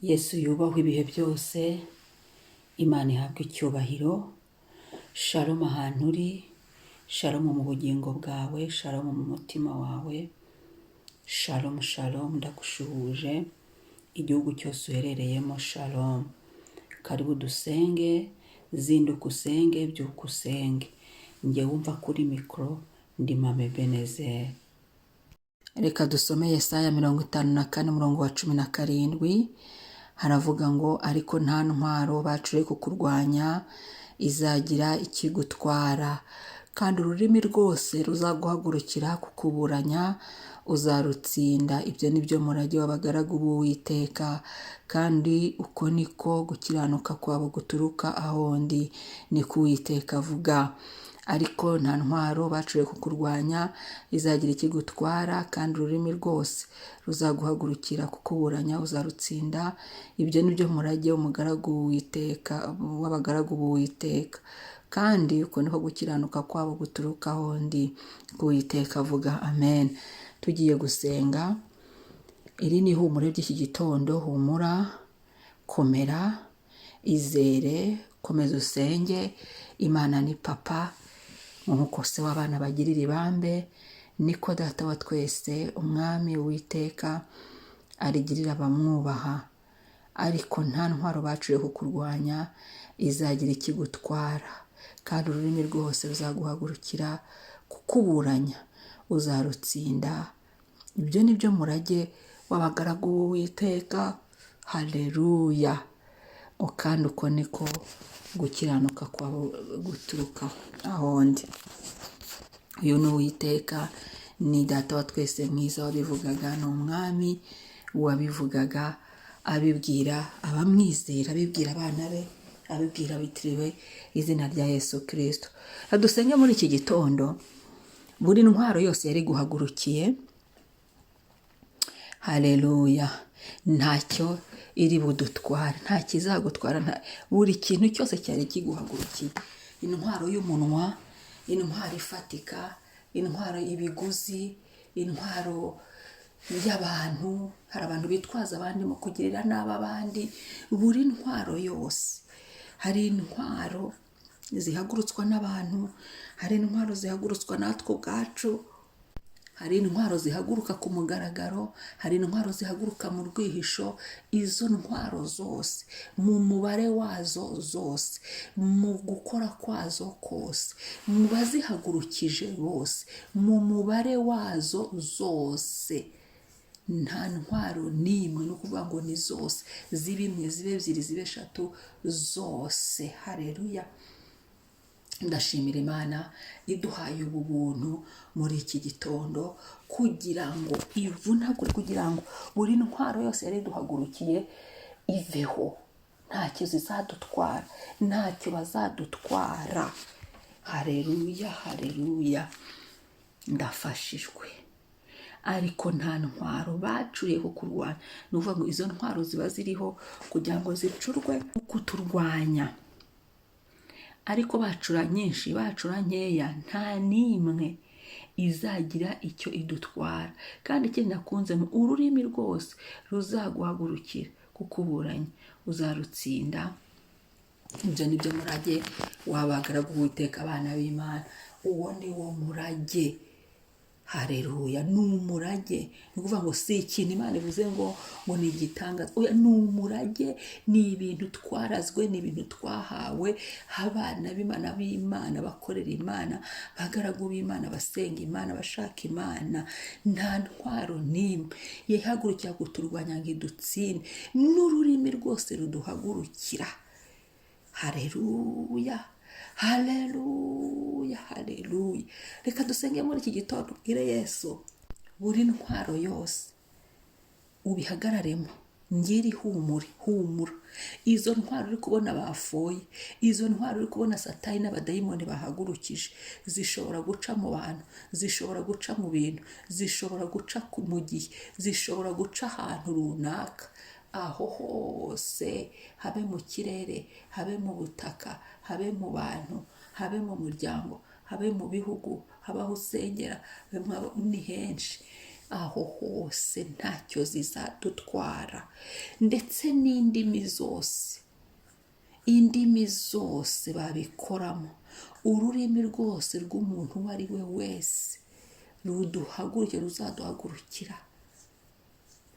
Yesu yubahwe ibihe byose, Imana ihabwe icyubahiro. Shalom ahantu uri, shalom mu bugingo bwawe, shalom mu mutima wawe, shalom shalom, ndagushuhuje igihugu cyose uherereyemo, shalom. Karibu dusenge, zinduka usenge, byuka usenge. Njye wumva kuri mikoro ndi Mame Benezeri. Reka dusome Yesaya 54 umurongo wa 17. Haravuga ngo ariko nta ntwaro bacuriye kukurwanya izagira ikigutwara, kandi ururimi rwose ruzaguhagurukira kukuburanya uzarutsinda. Ibyo ni byo murage w'abagaragu b'Uwiteka, kandi uko niko gukiranuka kwabo guturuka aho ndi, niko Uwiteka avuga. Ariko nta ntwaro bacuriye kukurwanya izagira ikigutwara, kandi ururimi rwose ruzaguhagurukira kukuburanya uzarutsinda. Ibyo ni byo murage w'abagaragu b'Uwiteka, kandi uko niko gukiranuka kwabo guturuka aho ndi, Uwiteka avuga. Amen. Tugiye gusenga. Iri ni ihumure ry'iki gitondo. Humura, komera, izere, komeza usenge. Imana ni papa, nk'uko se w'abana bagirira ibambe, niko data wa twese umwami Uwiteka arigirira abamwubaha. Ariko nta ntwaro bacuriye kukurwanya izagira ikigutwara, kandi ururimi rwose ruzaguhagurukira kukuburanya uzarutsinda. Ibyo ni byo murage w'abagaragu b'Uwiteka. Haleluya. Kandi uko niko gukiranuka kwabo guturuka aho ndi. Uyu ni Uwiteka, ni data wa twese mwiza wabivugaga, ni umwami wabivugaga, abibwira abamwizera, abibwira abana be, abibwira bitiriwe izina rya Yesu Kristo. Dusenge muri iki gitondo. Buri ntwaro yose yari guhagurukiye, haleluya, ntacyo iri budutware, nta kizagutwara. Buri kintu cyose cyari kiguhagurukiye. Intwaro y'umunwa, intwaro ifatika, intwaro y'ibiguzi, intwaro y'abantu. Hari abantu bitwaza abandi mu kugirira nabi abandi. Buri ntwaro yose. Hari intwaro zihagurutswa n'abantu, hari intwaro zihagurutswa natwe ubwacu, hari intwaro zihaguruka ku mugaragaro, hari intwaro zihaguruka mu rwihisho. Izo ntwaro zose, mu mubare wazo zose, mu gukora kwazo kose, mu bazihagurukije bose, mu mubare wazo zose, nta ntwaro n'imwe, ni ukuvuga ngo ni zose, zibe imwe, zibe ebyiri, zibe eshatu, zose. Haleluya. Ndashimira Imana iduhaye ubu buntu muri iki gitondo, kugira ngo ivunagure, kugira ngo buri ntwaro yose yari duhagurukiye iveho. Ntacyo zizadutwara, ntacyo bazadutwara. Haleluya, haleluya. Ndafashijwe. Ariko nta ntwaro bacuriye kukurwanya. Ni ukuvuga ngo izo ntwaro ziba ziriho kugira ngo zicurwe kuturwanya. Ariko bacura nyinshi, bacura nkeya, nta n'imwe izagira icyo idutwara. Kandi ikindi nakunze, ururimi rwose ruzaguhagurukira kukuburanya uzarutsinda. Ibyo ni byo murage w'abagaragu b'Uwiteka, abana b'Imana. Uwo ni wo murage. Haleluya. Ni umurage. Ni ukuvuga ngo si ikintu Imana ivuze ngo ni igitangaza. Ni umurage, ni ibintu twarazwe, ni ibintu twahawe. Abana b'Imana bakorera Imana, bagaragu b'Imana basenga Imana, bashaka Imana. Nta ntwaro n'imwe yihagurukira kuturwanya ngo idutsinde. N'ururimi rwose ruduhagurukira. Haleluya, haleluya, haleluya. Reka dusenge muri iki gitondo. Bwire Yesu, buri ntwaro yose ubihagararemo. Ngiri humura. Izo ntwaro uri kubona bafoye, izo ntwaro uri kubona Satani n'abadayimoni bahagurukije, zishobora guca mu bantu, zishobora guca mu bintu, zishobora guca mu gihe, zishobora guca ahantu runaka. Aho hose, habe mu kirere, habe mu butaka, habe mu bantu, habe mu muryango, habe mu bihugu, habe aho usengera, ni henshi. aho hose ntacyo zizadutwara. Ndetse n'indimi zose, indimi zose babikoramo, ururimi rwose rw'umuntu uwo ari we wese ruzaduhagurukira,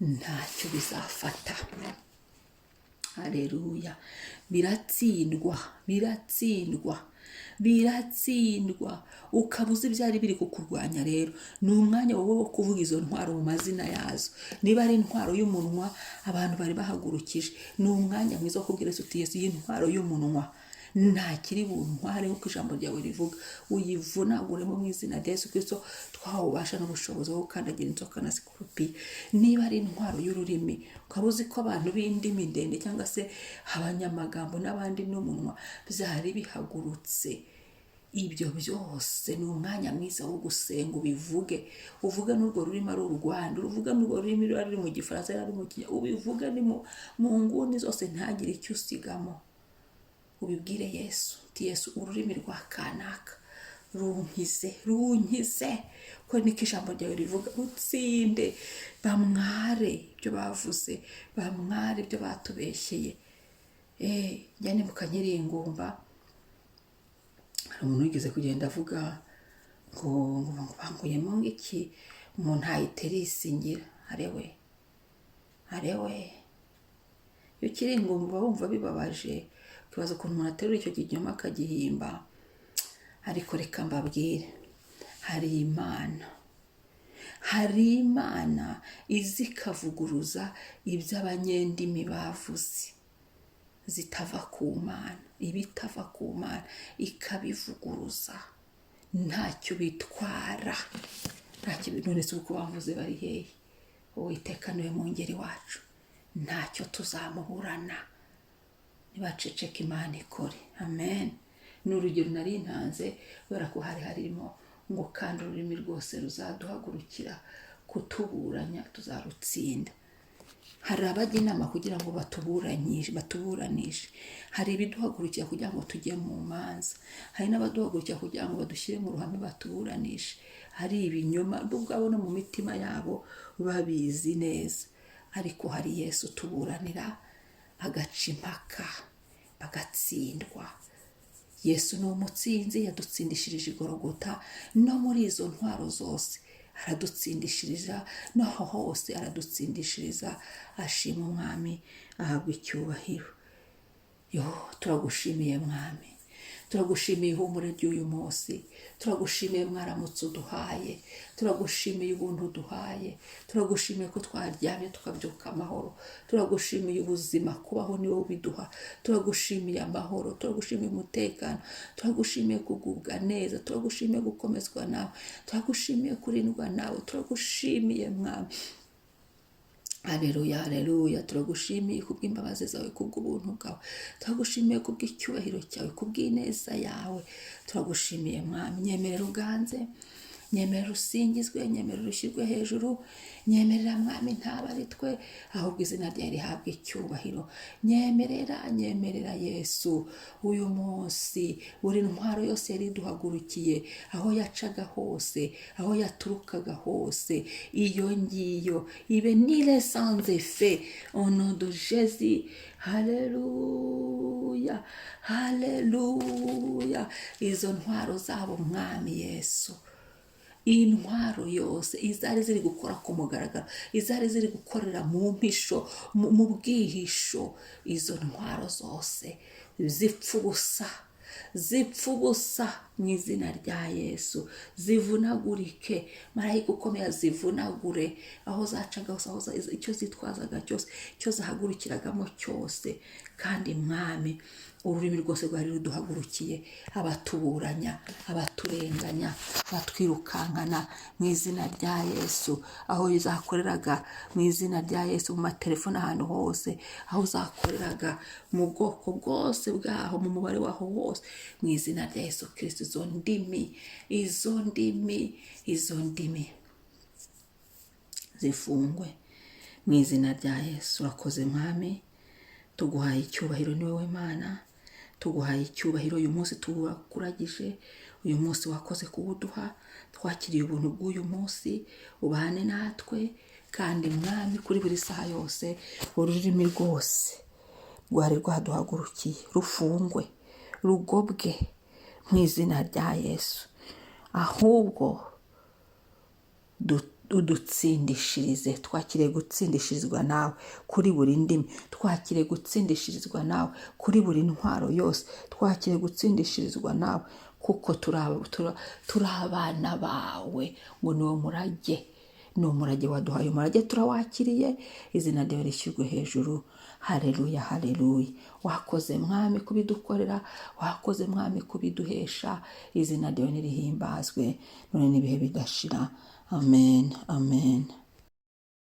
ntacyo bizafata. Haleluya. Biratsindwa. Ukaba uzi ibyari biri kukurwanya. Rero ni umwanya wowe wo kuvuga izo ntwaro mu mazina yazo. Niba ari intwaro y'umunwa abantu bari bahagurukije, ni umwanya mwiza wo kubwira uti Yesu, iyi ntwaro y'umunwa nta kiri buntware nk'uko ijambo ryawe rivuga, uyivunaguremo mu izina rya Yesu Kristo, twawubasha n'ubushobozi bwo gukandagira inzoka na sikorupiyo. Niba ari intwaro y'ururimi, ukaba uzi ko abantu b'indimi ndende cyangwa se abanyamagambo n'abandi n'umunwa byari bihagurutse, ibyo byose ni umwanya mwiza wo gusenga. uvuge n'urwo rurimi ari urwanda, uvuge n'urwo rurimi ruri mu gifaransa, ari mu kinya, ubivuge ni mu nguni zose, ntagire icyo usigamo. Ubibwire Yesu uti Yesu, ururimi rwa kanaka runkize, ko niko ijambo ryawe rivuga. Utsinde, bamware ibyo bavuze, bamware ibyo batubeshyeye. Njyane mukanyiri ingumba, hari umuntu wigeze kugenda avuga ngo banguyemo ngiki, umuntu ayitirisingira. Arewe iyo ukiri ingumba wumva bibabaje, ukibaza ukuntu umuntu aterura icyo kinyoma akagihimba. Ariko reka mbabwire, hari Imana izi ikavuguruza iby'abanyendimi bavuze, zitava ku Mana, ibitava ku Mana ikabivuguruza, ntacyo bitwara. None se uko bavuze bari hehe? Uwiteka niwe mwungeri wacu, ntacyo tuzamuburana. Nibaceceka Imana ikore. Amen. N'urugero nari ntanze, kubera ko hari harimo ngo kandi ururimi rwose ruzaduhagurukira kutuburanya, tuzarutsinda. Hari abajya inama kugira ngo batuburanishe. Hari ibiduhagurukira kugira ngo tujye mu manza. Hari n'abaduhagurukira kugira ngo badushyire mu ruhame batuburanishe. Hari ibinyoma ubwabo no mu mitima yabo babizi neza. Ariko hari Yesu tuburanira, agaca impaka bagatsindwa. Yesu ni umutsinzi, yadutsindishirije Igorogota. No muri izo ntwaro zose aradutsindishiriza, naho hose aradutsindishiriza. Ashima Umwami, ahabwa icyubahiro. Turagushimiye Mwami, turagushimiye ihumure ry'uyu munsi, turagushimiye mwaramutse uduhaye, turagushimiye ubuntu duhaye, turagushimiye ko twaryamye tukabyuka amahoro, turagushimiye ubuzima, kubaho ni wowe ubiduha, turagushimiye amahoro, turagushimiye umutekano, turagushimiye kugubwa neza, turagushimiye gukomezwa nawe, turagushimiye kurindwa nawe, turagushimiye Mwami. Haleluya, haleluya. Turagushimiye kubw'imbabazi zawe, kubw'ubuntu bwawe, turagushimiye kubw'icyubahiro cyawe, kubw'ineza yawe. Turagushimiye Mwami. Nyemerera uganze, nyemerera usingizwe, nyemerera ushyirwe hejuru, nyemerera Mwami ntaba ari twe, ahubwo izina ryawe rihabwe icyubahiro. Nyemerera Yesu, uyu munsi buri ntwaro yose yari iduhagurukiye, aho yacaga hose, aho yaturukaga hose, iyo ngiyo ibe nile sans effet au nom de Jésus. Haleluya, haleluya. Izo ntwaro zabo Mwami Yesu, intwaro yose izari ziri gukora ku mugaragaro, izari ziri gukorera mu mpisho, mu bwihisho, izo ntwaro zose zipfa ubusa mu izina rya Yesu. Zivunagurike, marayika ukomeye zivunagure, aho zacaga hose, aho icyo zitwazaga cyose, icyo zahagurukiragamo cyose. Kandi Mwami, ururimi rwose rwari ruduhagurukiye, abatuburanya, abaturenganya, abatwirukankana, mu izina rya Yesu. Aho zakoreraga mu izina rya Yesu, mu matelefone, ahantu hose, aho zakoreraga mu bwoko bwose bwaho, mu mubare waho wose, mu izina rya Yesu Kristo. Izo ndimi zifungwe mu izina rya Yesu. Urakoze Mwami, tuguhaye icyubahiro, ni wowe Mana, tuguhaye icyubahiro. Uyu munsi tukuragije, uyu munsi wakoze kuwuduha, twakiriye ubuntu bw'uyu munsi, ubane natwe kandi mwami kuri buri saha yose ururimi rwose rwari rwaduhagurukiye rufungwe, rugobwe mu izina rya Yesu, ahubwo udutsindishirize. Twakiriye gutsindishirizwa nawe kuri buri ndimi, twakiriye gutsindishirizwa nawe kuri buri ntwaro yose, twakiriye gutsindishirizwa nawe kuko turi abana bawe, ngo ni wo murage, ni umurage waduhaye. Umurage turawakiriye, izina ryawe rishyirwe hejuru. Haleluya, haleluya. Wakoze mwami kubidukorera, wakoze mwami kubiduhesha, izina ryawe nirihimbazwe none n'ibihe bidashira. Amen, amen.